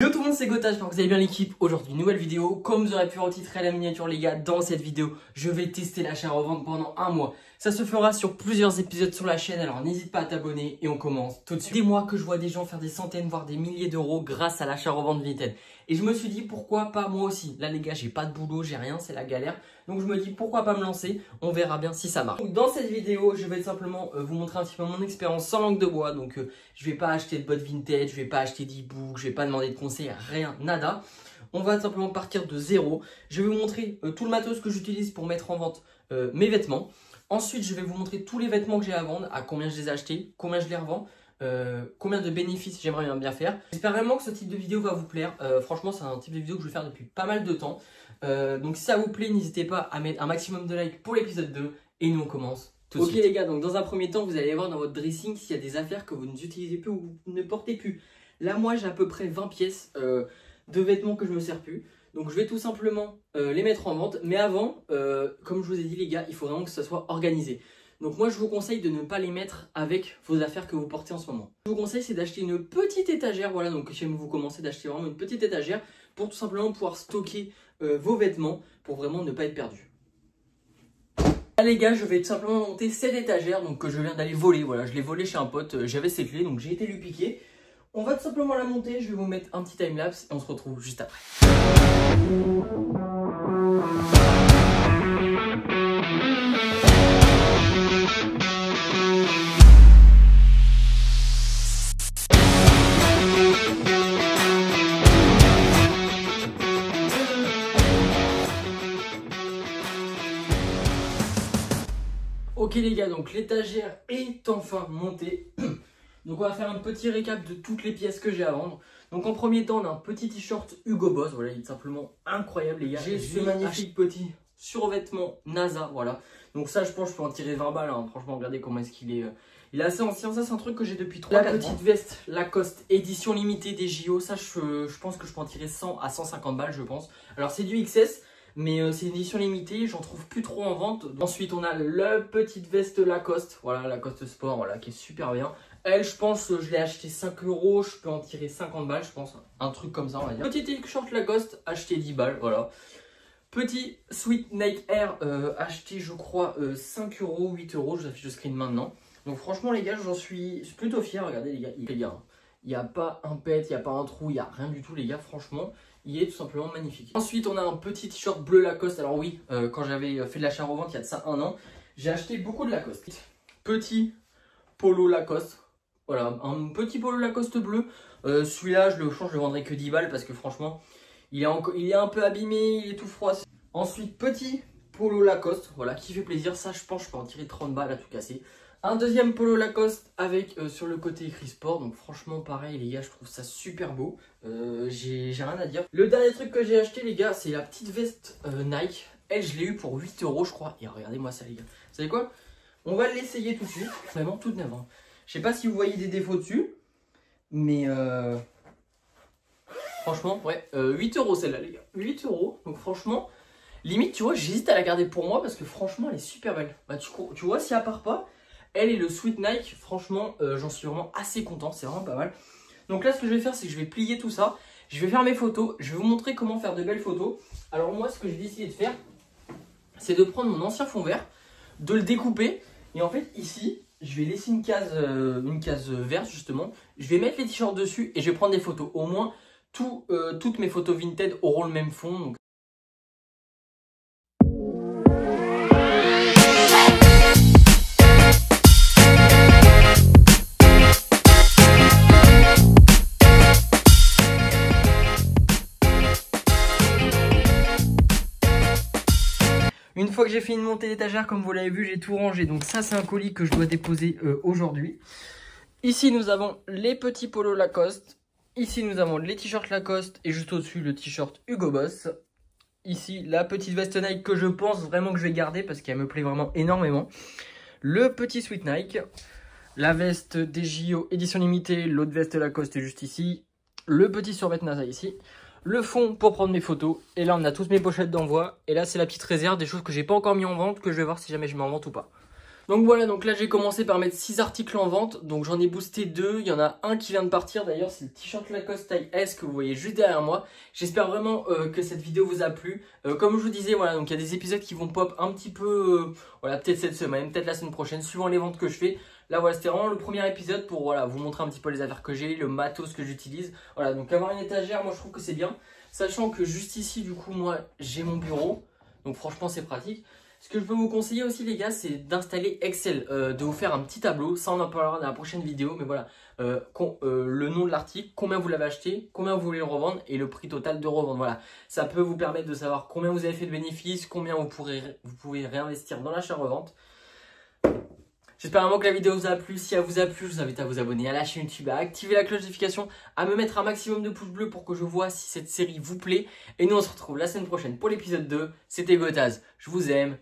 Yo tout le monde, c'est Gotha, j'espère que vous allez bien l'équipe. Aujourd'hui, nouvelle vidéo. Comme vous aurez pu retitrer la miniature les gars, dans cette vidéo, je vais tester l'achat-revente pendant un mois. Ça se fera sur plusieurs épisodes sur la chaîne, alors n'hésite pas à t'abonner et on commence tout de suite. Des mois que je vois des gens faire des centaines, voire des milliers d'euros grâce à l'achat-revente Vinted. Et je me suis dit pourquoi pas moi aussi. Là les gars, j'ai pas de boulot, j'ai rien, c'est la galère. Donc je me dis pourquoi pas me lancer, on verra bien si ça marche. Donc, dans cette vidéo, je vais simplement vous montrer un petit peu mon expérience sans langue de bois. Donc je vais pas acheter de bottes vintage, je vais pas acheter d'e-book, je vais pas demander de conseils, rien, nada. On va simplement partir de zéro. Je vais vous montrer tout le matos que j'utilise pour mettre en vente mes vêtements. Ensuite, je vais vous montrer tous les vêtements que j'ai à vendre, à combien je les ai achetés, combien je les revends, combien de bénéfices j'aimerais bien faire. J'espère vraiment que ce type de vidéo va vous plaire. Franchement, c'est un type de vidéo que je vais faire depuis pas mal de temps. Donc si ça vous plaît, n'hésitez pas à mettre un maximum de likes pour l'épisode 2. Et nous, on commence tout de suite. Ok les gars, donc dans un premier temps, vous allez voir dans votre dressing s'il y a des affaires que vous n'utilisez plus ou vous ne portez plus. Là, moi, j'ai à peu près 20 pièces de vêtements que je me sers plus. Donc je vais tout simplement les mettre en vente. Mais avant, comme je vous ai dit les gars, il faut vraiment que ça soit organisé. Donc moi je vous conseille de ne pas les mettre avec vos affaires que vous portez en ce moment. Je vous conseille c'est d'acheter une petite étagère. Voilà, donc si vous commencez d'acheter vraiment une petite étagère pour tout simplement pouvoir stocker vos vêtements pour vraiment ne pas être perdu. Là les gars, je vais tout simplement monter cette étagère donc que je viens d'aller voler. Voilà, je l'ai volé chez un pote, j'avais ses clés donc j'ai été lui piquer. On va tout simplement la monter, je vais vous mettre un petit timelapse et on se retrouve juste après. Ok les gars, donc l'étagère est enfin montée. Donc on va faire un petit récap de toutes les pièces que j'ai à vendre. Donc en premier temps, on a un petit t-shirt Hugo Boss. Voilà, il est simplement incroyable les gars. J'ai ce magnifique petit survêtement NASA. Voilà. Donc ça, je pense que je peux en tirer 20 balles. Hein. Franchement, regardez comment est-ce qu'il est. Il est assez ancien. Ça, c'est un truc que j'ai depuis 3 ans. La petite veste Lacoste édition limitée des JO. Ça, je pense que je peux en tirer 100 à 150 balles, je pense. Alors c'est du XS. Mais c'est une édition limitée, j'en trouve plus trop en vente. Ensuite, on a la petite veste Lacoste. Voilà, Lacoste Sport, voilà, qui est super bien. Elle, je pense, je l'ai acheté 5 euros. Je peux en tirer 50 balles, je pense. Un truc comme ça, on va dire. Petit t-shirt Lacoste, acheté 10 balles, voilà. Petit Sweet Nike Air, acheté, je crois, 5 euros, 8 euros. Je vous affiche le screen maintenant. Donc, franchement, les gars, j'en suis plutôt fier. Regardez, les gars, il n'y a pas un pet, il n'y a pas un trou, il n'y a rien du tout, les gars, franchement. Il est tout simplement magnifique. Ensuite, on a un petit t-shirt bleu Lacoste. Alors oui, quand j'avais fait de l'achat-revente il y a de ça 1 an, j'ai acheté beaucoup de Lacoste. Petit polo Lacoste. Voilà, un petit polo Lacoste bleu. Celui-là, je le change, je le vendrai que 10 balles parce que franchement, il est un peu abîmé, il est tout froid. Ensuite, petit polo Lacoste, voilà, qui fait plaisir. Ça, je pense, je peux en tirer 30 balles à tout casser. Un deuxième polo Lacoste avec sur le côté écrit sport. Donc franchement pareil les gars, je trouve ça super beau. J'ai rien à dire. Le dernier truc que j'ai acheté les gars, c'est la petite veste Nike. Elle je l'ai eu pour 8 euros je crois. Et regardez-moi ça les gars. Vous savez quoi? On va l'essayer tout de suite. Vraiment toute neuve. Hein. Je sais pas si vous voyez des défauts dessus. Mais franchement ouais. 8 euros celle-là les gars. 8 euros. Donc franchement, limite tu vois j'hésite à la garder pour moi parce que franchement elle est super belle. Bah, tu vois si à part pas. Elle et le Sweet Nike, franchement, j'en suis vraiment assez content, c'est vraiment pas mal. Donc là, ce que je vais faire, c'est que je vais plier tout ça. Je vais faire mes photos, je vais vous montrer comment faire de belles photos. Alors moi, ce que j'ai décidé de faire, c'est de prendre mon ancien fond vert, de le découper. Et en fait, ici, je vais laisser une case verte, justement. Je vais mettre les t-shirts dessus et je vais prendre des photos. Au moins, toutes mes photos Vinted auront le même fond. Donc une fois que j'ai fini de monter l'étagère, comme vous l'avez vu, j'ai tout rangé. Donc ça, c'est un colis que je dois déposer aujourd'hui. Ici, nous avons les petits polos Lacoste. Ici, nous avons les t-shirts Lacoste. Et juste au-dessus, le t-shirt Hugo Boss. Ici, la petite veste Nike que je pense vraiment que je vais garder parce qu'elle me plaît vraiment énormément. Le petit Sweet Nike. La veste des JO édition limitée. L'autre veste Lacoste est juste ici. Le petit survêt NASA ici. Le fond pour prendre mes photos. Et là, on a toutes mes pochettes d'envoi. Et là, c'est la petite réserve des choses que j'ai pas encore mis en vente, que je vais voir si jamais je mets en vente ou pas. Donc voilà, donc là j'ai commencé par mettre 6 articles en vente, donc j'en ai boosté 2, il y en a un qui vient de partir d'ailleurs, c'est le t-shirt Lacoste taille S que vous voyez juste derrière moi. J'espère vraiment que cette vidéo vous a plu. Comme je vous disais, voilà, donc il y a des épisodes qui vont pop un petit peu, voilà, peut-être cette semaine, peut-être la semaine prochaine, suivant les ventes que je fais. Là voilà, c'était vraiment le premier épisode pour voilà, vous montrer un petit peu les affaires que j'ai, le matos que j'utilise. Voilà, donc avoir une étagère, moi je trouve que c'est bien, sachant que juste ici du coup moi j'ai mon bureau, donc franchement c'est pratique. Ce que je peux vous conseiller aussi les gars, c'est d'installer Excel, de vous faire un petit tableau, ça on en parlera dans la prochaine vidéo, mais voilà, le nom de l'article, combien vous l'avez acheté, combien vous voulez le revendre et le prix total de revente, voilà. Ça peut vous permettre de savoir combien vous avez fait de bénéfices, combien vous pouvez réinvestir dans l'achat-revente. J'espère vraiment que la vidéo vous a plu. Si elle vous a plu, je vous invite à vous abonner à la chaîne YouTube, à activer la cloche de notification, à me mettre un maximum de pouces bleus pour que je vois si cette série vous plaît. Et nous on se retrouve la semaine prochaine pour l'épisode 2. C'était Gotaz, je vous aime.